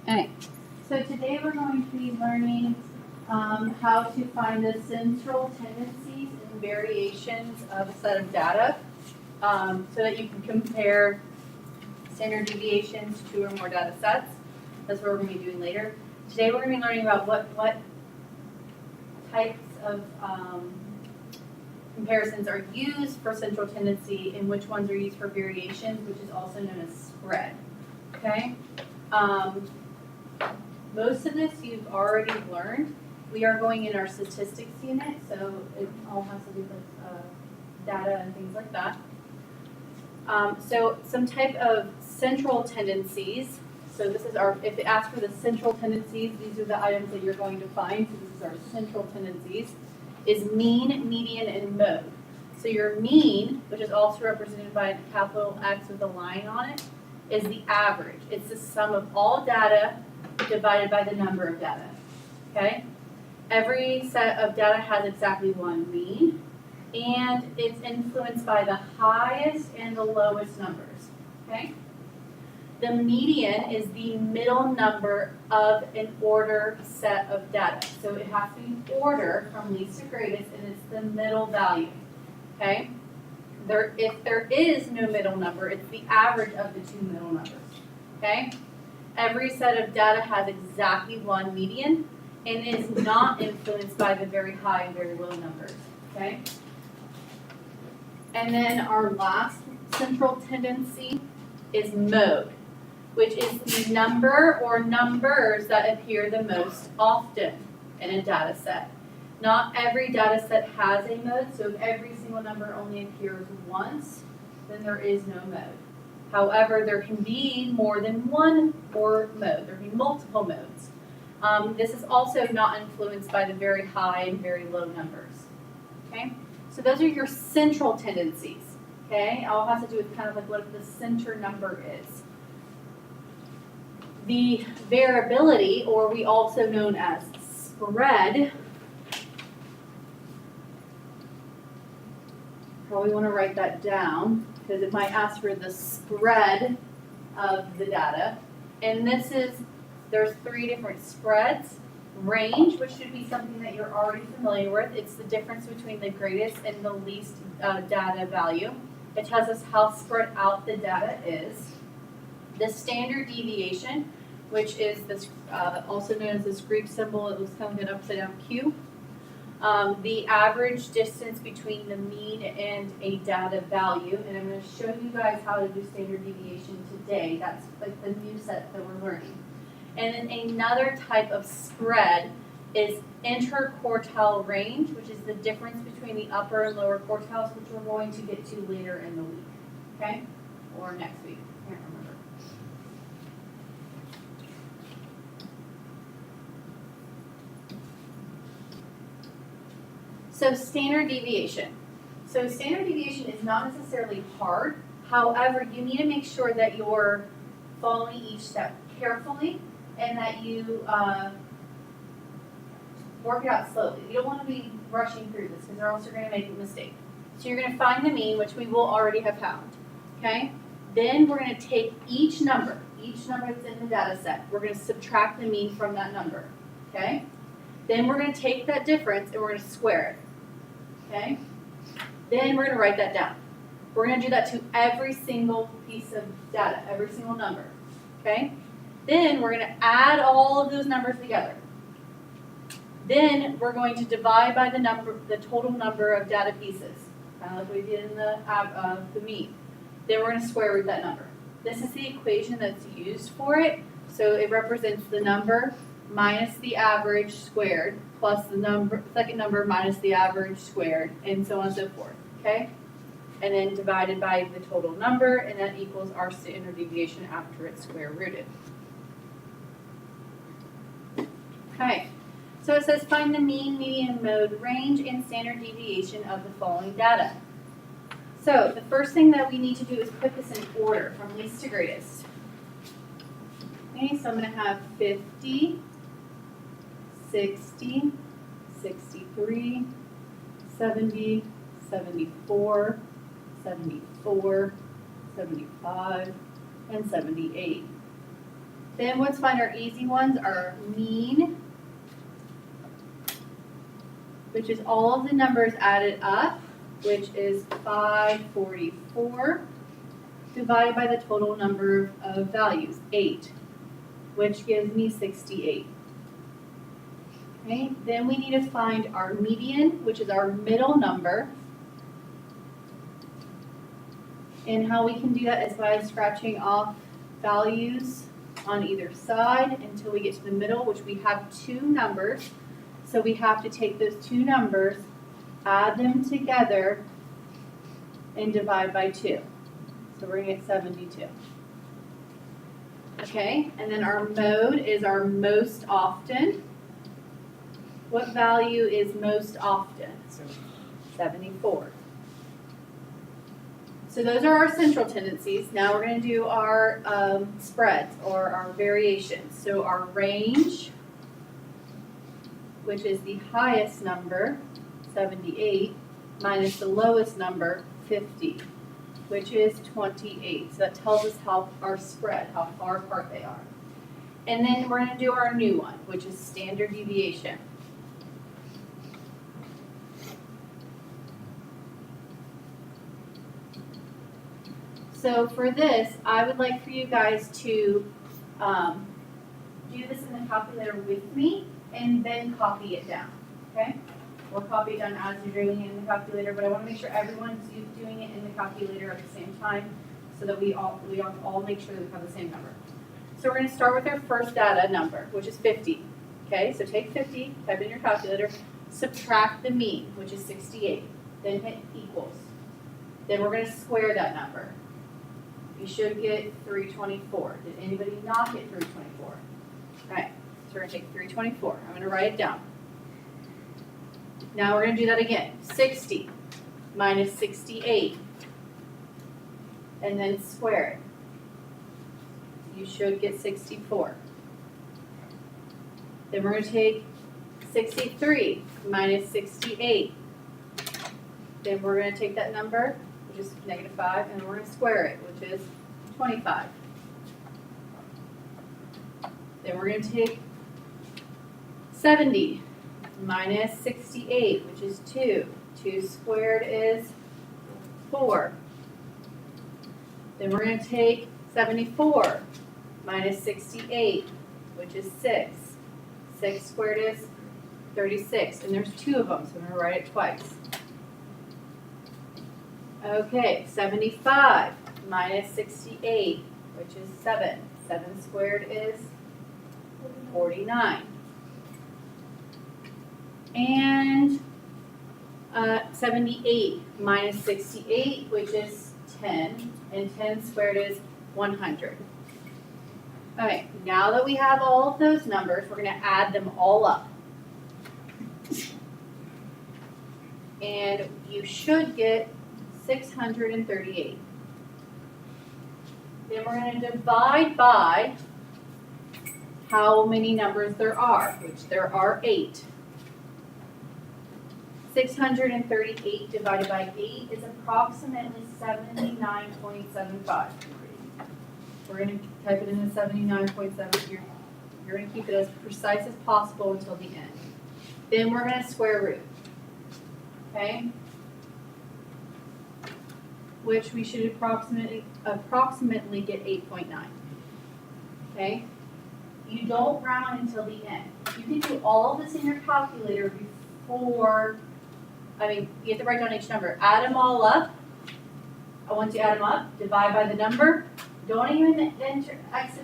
Okay, so today we're going to be learning how to find the central tendencies and variations of a set of data so that you can compare standard deviations to two or more data sets. That's what we're going to be doing later. Today we're going to be learning about what types of comparisons are used for central tendency and which ones are used for variations, which is also known as spread. Okay? Most of this you've already learned. We are going in our statistics unit, so it all has to do with data and things like that. So some type of central tendencies. So this is our, if it asks for the central tendencies, these are the items that you're going to find. So this is our central tendencies, is mean, median, and mode. So your mean, which is also represented by a capital X with a line on it, is the average. It's the sum of all data divided by the number of data, okay? Every set of data has exactly one mean, and it's influenced by the highest and the lowest numbers, okay? The median is the middle number of an order set of data. So it has to be order from least to greatest, and it's the middle value, okay? If there is no middle number, it's the average of the two middle numbers, okay? Every set of data has exactly one median and is not influenced by the very high and very low numbers, okay? And then our last central tendency is mode, which is the number or numbers that appear the most often in a data set. Not every data set has a mode, so if every single number only appears once, then there is no mode. However, there can be more than one or mode. There can be multiple modes. This is also not influenced by the very high and very low numbers. Okay, so those are your central tendencies. Okay, all has to do with kind of like what the center number is. The variability, or we also known as spread, probably want to write that down because it might ask for the spread of the data. And this is, there's three different spreads. Range, which should be something that you're already familiar with. It's the difference between the greatest and the least data value. It tells us how spread out the data is. The standard deviation, which is this also known as this Greek symbol, it looks kind of like an upside down Q. The average distance between the mean and a data value, and I'm going to show you guys how to do standard deviation today. That's like the new set that we're learning. And then another type of spread is interquartile range, which is the difference between the upper and lower quartiles, which we're going to get to later in the week, okay? Or next week, I can't remember. So standard deviation. So standard deviation is not necessarily hard. However, you need to make sure that you're following each step carefully and that you work it out slowly. You don't want to be rushing through this because or else you're going to make a mistake. So you're going to find the mean, which we will already have found. Okay? Then we're going to take each number that's in the data set. We're going to subtract the mean from that number. Okay? Then we're going to take that difference and we're going to square it. Okay? Then we're going to write that down. We're going to do that to every single piece of data, every single number. Okay? Then we're going to add all of those numbers together. Then we're going to divide by the total number of data pieces, kind of like we did in the mean. Then we're going to square root that number. This is the equation that's used for it. So it represents the number minus the average squared plus the second number minus the average squared, and so on and so forth. Okay? And then divided by the total number, and that equals our standard deviation after it's square rooted. Okay, so it says find the mean, median, mode, range, and standard deviation of the following data. So the first thing that we need to do is put this in order from least to greatest. Okay, so I'm going to have 50, 60, 63, 70, 74, 74, 75, and 78. Then let's find our easy ones, our mean, which is all of the numbers added up, which is 544, divided by the total number of values, 8, which gives me 68. Okay, then we need to find our median, which is our middle number. And how we can do that is by scratching off values on either side until we get to the middle, which we have two numbers. So we have to take those two numbers, add them together, and divide by 2. So we're going to get 72. Okay, and then our mode is our most often. What value is most often? 74. So those are our central tendencies. Now we're going to do our spreads or our variations. So our range, which is the highest number, 78, minus the lowest number, 50, which is 28. So that tells us how our spread, how far apart they are. And then we're going to do our new one, which is standard deviation. So for this, I would like for you guys to do this in the calculator with me and then copy it down, okay? Or copy it down as you're doing it in the calculator, but I want to make sure everyone's doing it in the calculator at the same time so that we all make sure that we have the same number. So we're going to start with our first data number, which is 50, okay? So take 50, type it in your calculator, subtract the mean, which is 68, then hit equals. Then we're going to square that number. You should get 324. Did anybody not get 324? All right, so we're going to take 324. I'm going to write it down. Now we're going to do that again. 60 minus 68. And then square it. You should get 64. Then we're going to take 63 minus 68. Then we're going to take that number, which is -5, and we're going to square it, which is 25. Then we're going to take 70 minus 68, which is 2. 2 squared is 4. Then we're going to take 74 minus 68, which is 6. 6 squared is 36, and there's 2 of them, so I'm going to write it twice. Okay, 75 minus 68, which is 7. 7 squared is 49. And 78 minus 68, which is 10. And 10 squared is 100. Okay, now that we have all of those numbers, we're going to add them all up. And you should get 638. Then we're going to divide by how many numbers there are, which there are 8. 638 divided by 8 is approximately 79.75. We're going to type it in the 79.7. You're going to keep it as precise as possible until the end. Then we're going to square root. Okay? Which we should approximately get 8.9. Okay? You don't round until the end. You can do all of this in your calculator before, you have to write down each number. Add them all up. Once you add them up, divide by the number. Don't even exit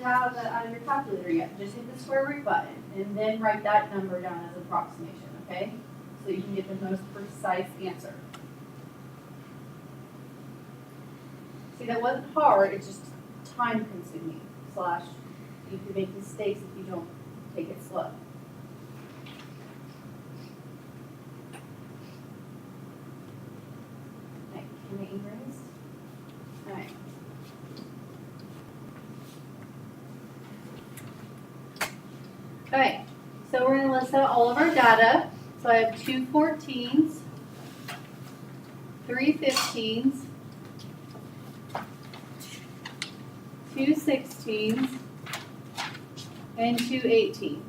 out of your calculator yet. Just hit the square root button and then write that number down as approximation, okay? So you can get the most precise answer. See, that wasn't hard, it's just time consuming, / you can make mistakes if you don't take it slow. Okay, can I erase? All right. Okay, so we're going to list out all of our data. So I have 2 14s, 3 15s, 2 16s, and 2/18.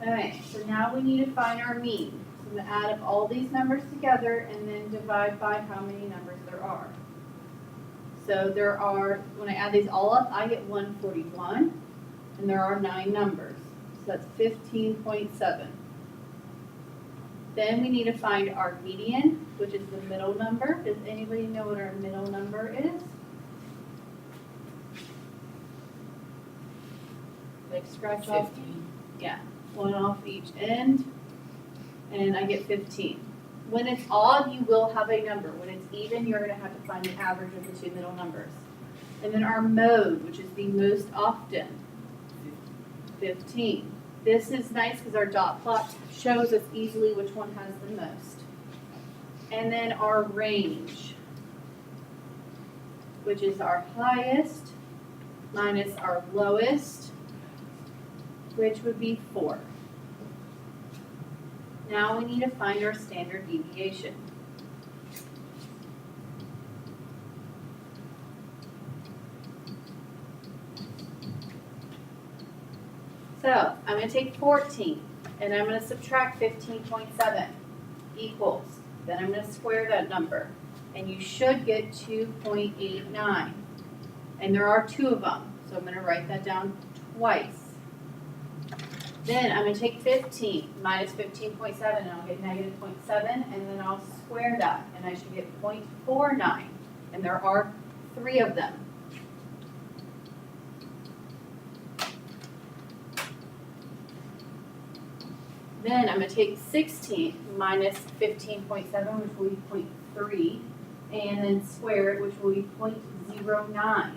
Alright, so now we need to find our mean. So I'm going to add up all these numbers together and then divide by how many numbers there are. So there are, when I add these all up, I get 141, and there are 9 numbers. So that's 15.7. Then we need to find our median, which is the middle number. Does anybody know what our middle number is? Like scratch off? 15. Yeah, one off each end, and I get 15. When it's odd, you will have a number. When it's even, you're going to have to find the average of the two middle numbers. And then our mode, which is the most often, 15. This is nice because our dot plot shows us easily which one has the most. And then our range, which is our highest minus our lowest, which would be 4. Now we need to find our standard deviation. So I'm going to take 14 and I'm going to subtract 15.7 equals. Then I'm going to square that number. And you should get 2.89. And there are 2 of them. So I'm going to write that down twice. Then I'm going to take 15 minus 15.7 and I'll get negative 0.7 and then I'll square that and I should get 0.49 and there are 3 of them. Then I'm going to take 16 minus 15.7, which will be 0.3, and then square it, which will be 0.09,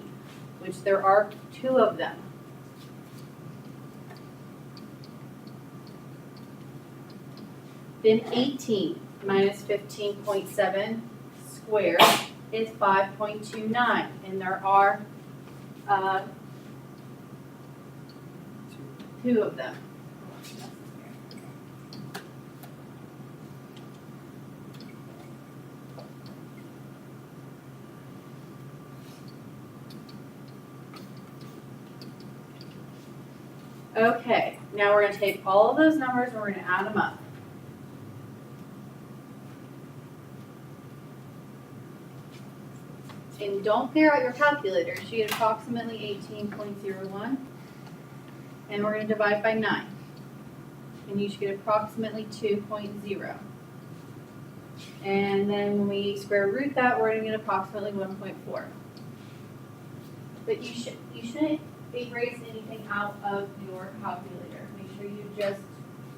which there are 2 of them. Then 18 minus 15.7 squared is 5.29, and there are 2 of them. Okay, now we're going to take all of those numbers and we're going to add them up. And don't figure out your calculators. You get approximately 18.01. And we're going to divide by 9. And you should get approximately 2.0. And then when we square root that, we're going to get approximately 1.4. But you shouldn't erase anything out of your calculator. Make sure you just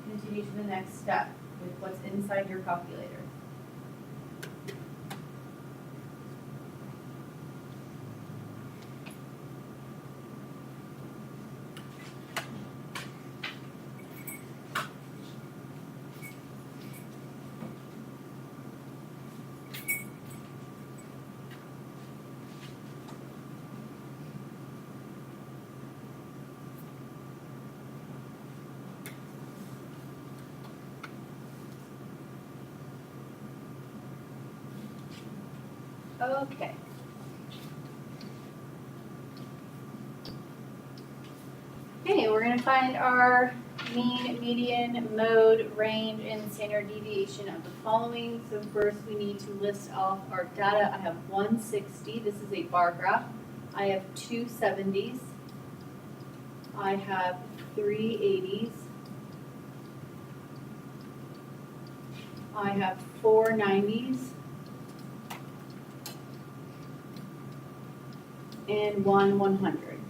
continue to the next step with what's inside your calculator. Okay. Okay, we're going to find our mean, median, mode, range, and standard deviation of the following. So first we need to list off our data. I have 160. This is a bar graph. I have 2 70s. I have 3 80s. I have 4 90s. And 1 100.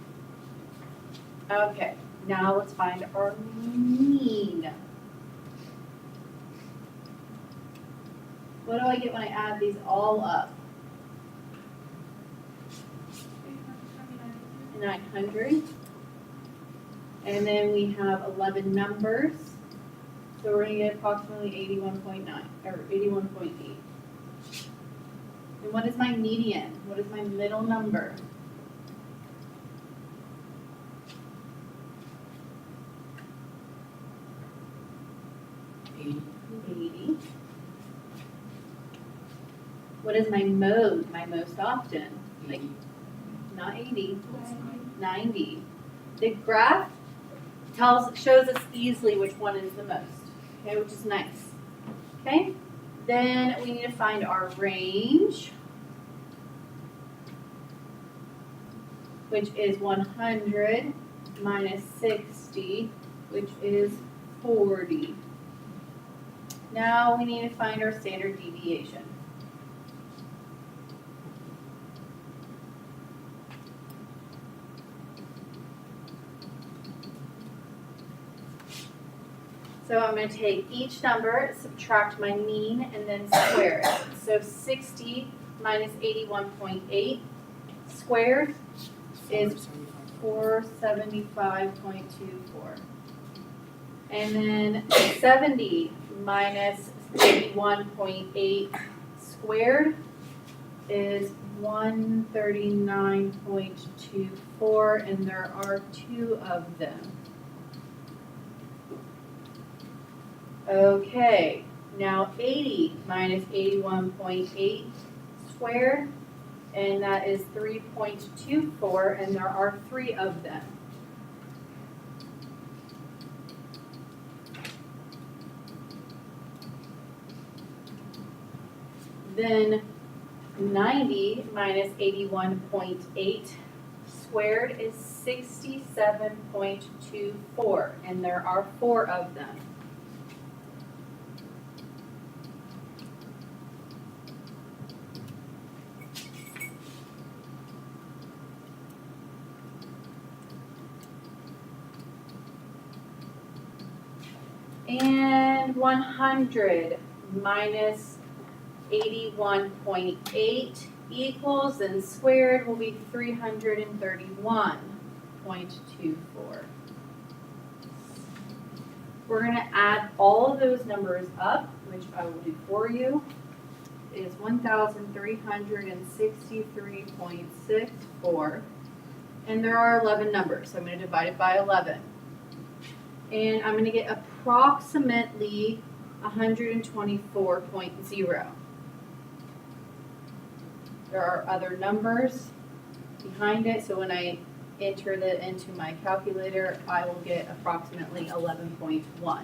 Okay, now let's find our mean. What do I get when I add these all up? 900. And then we have 11 numbers. So we're going to get approximately 81.9 or 81.8. And what is my median? What is my middle number? 80. What is my mode, my most often? Like, not 80, 90. The graph shows us easily which one is the most, okay, which is nice. Okay, then we need to find our range, which is 100 minus 60, which is 40. Now we need to find our standard deviation. So I'm going to take each number, subtract my mean, and then square it. So 60 minus 81.8 squared is 475.24. And then 70 minus 81.8 squared is 139.24, and there are 2 of them. Okay, now 80 minus 81.8 squared, and that is 3.24, and there are 3 of them. Then 90 minus 81.8 squared is 67.24, and there are 4 of them. And 100 minus 81.8 equals, and squared will be 331.24. We're going to add all of those numbers up, which I will do for you. It is 1,363.64, and there are 11 numbers, so I'm going to divide it by 11. And I'm going to get approximately 124.0. There are other numbers behind it, so when I enter that into my calculator, I will get approximately 11.1.